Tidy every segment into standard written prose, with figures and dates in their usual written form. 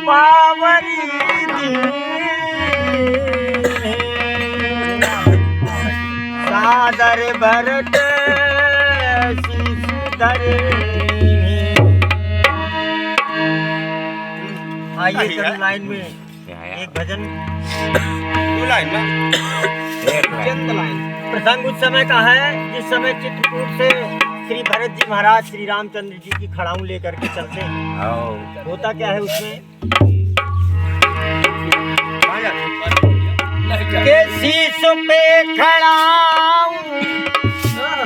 पावरी सादर भरत शिशुधर। आइए चलो लाइन में एक भजन। दो लाइन में चंद लाइन। प्रसंग उस समय का है जिस समय चित्रकूट से श्री भरत जी महाराज श्री रामचंद्र जी की खड़ाऊं लेकर के चलते हैं। होता क्या है उसमें के शीश पे खड़ाऊं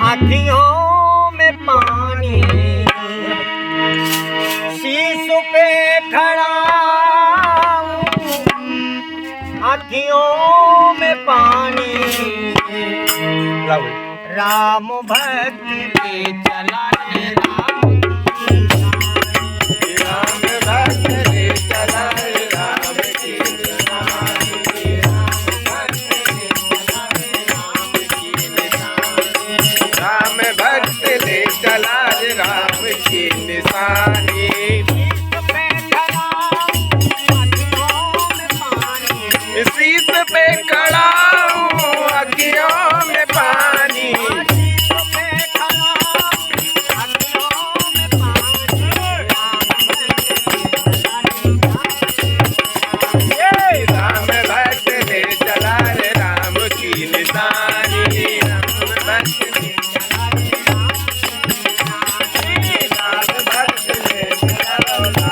आँखियों में पानी, शीश पे खड़ाऊं आँखियों में पानी। राम भक्त के चला रे राम की राम भक्त के चला रे राम की राम भक्त ले चला रे राम की निशानी। शीश पे खड़ा हूँ अखियों में पानी, राम भक्त ले चला रे राम की निशानी। राम भक्त ले चला रे राम की निशानी। राम भक्त ले चला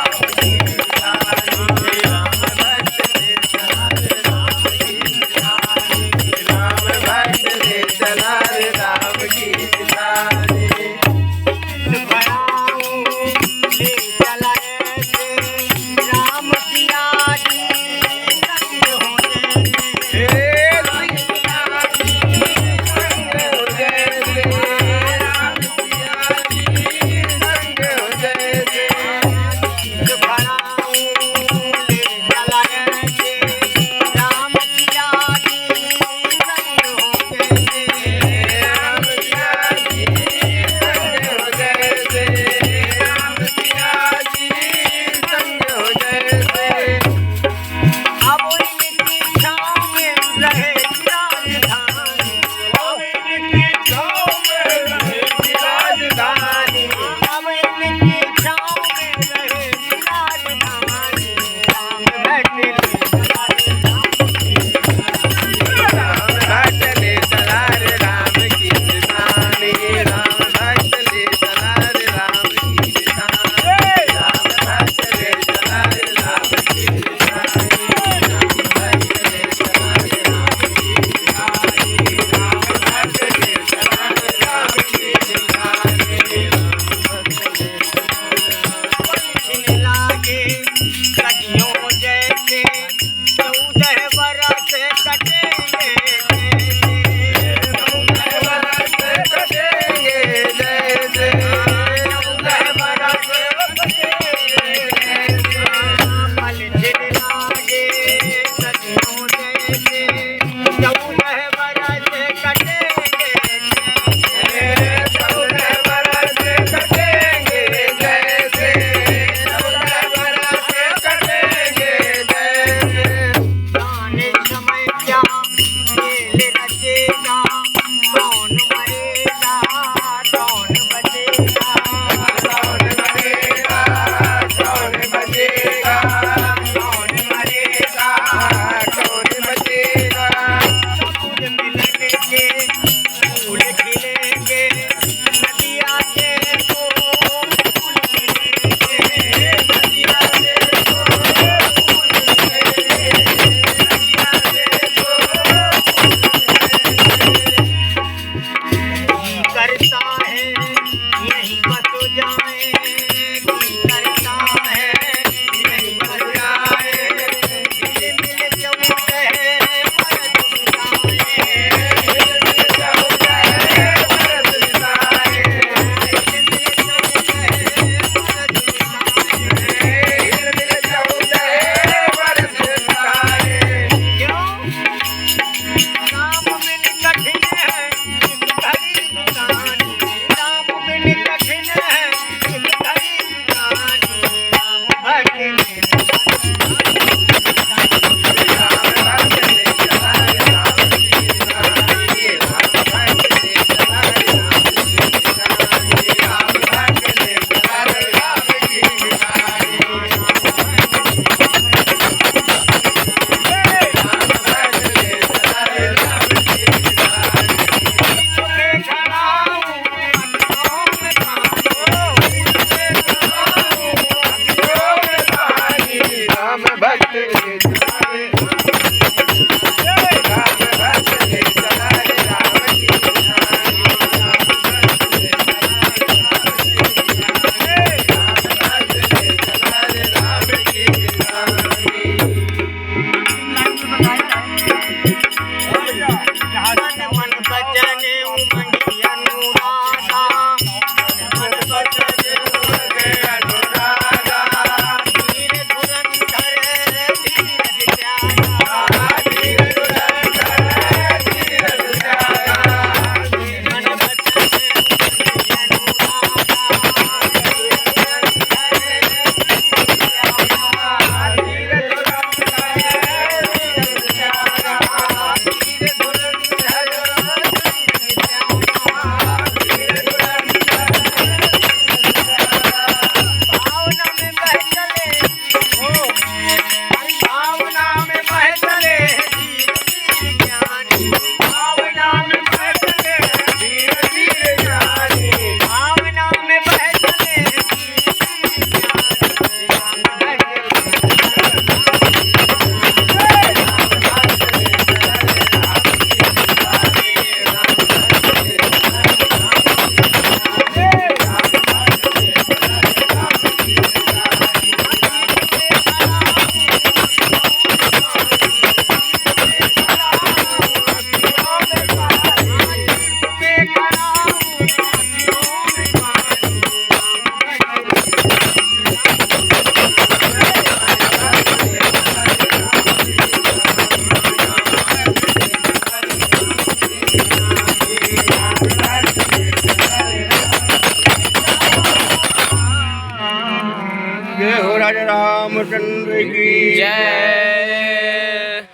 रामचंद्र की जय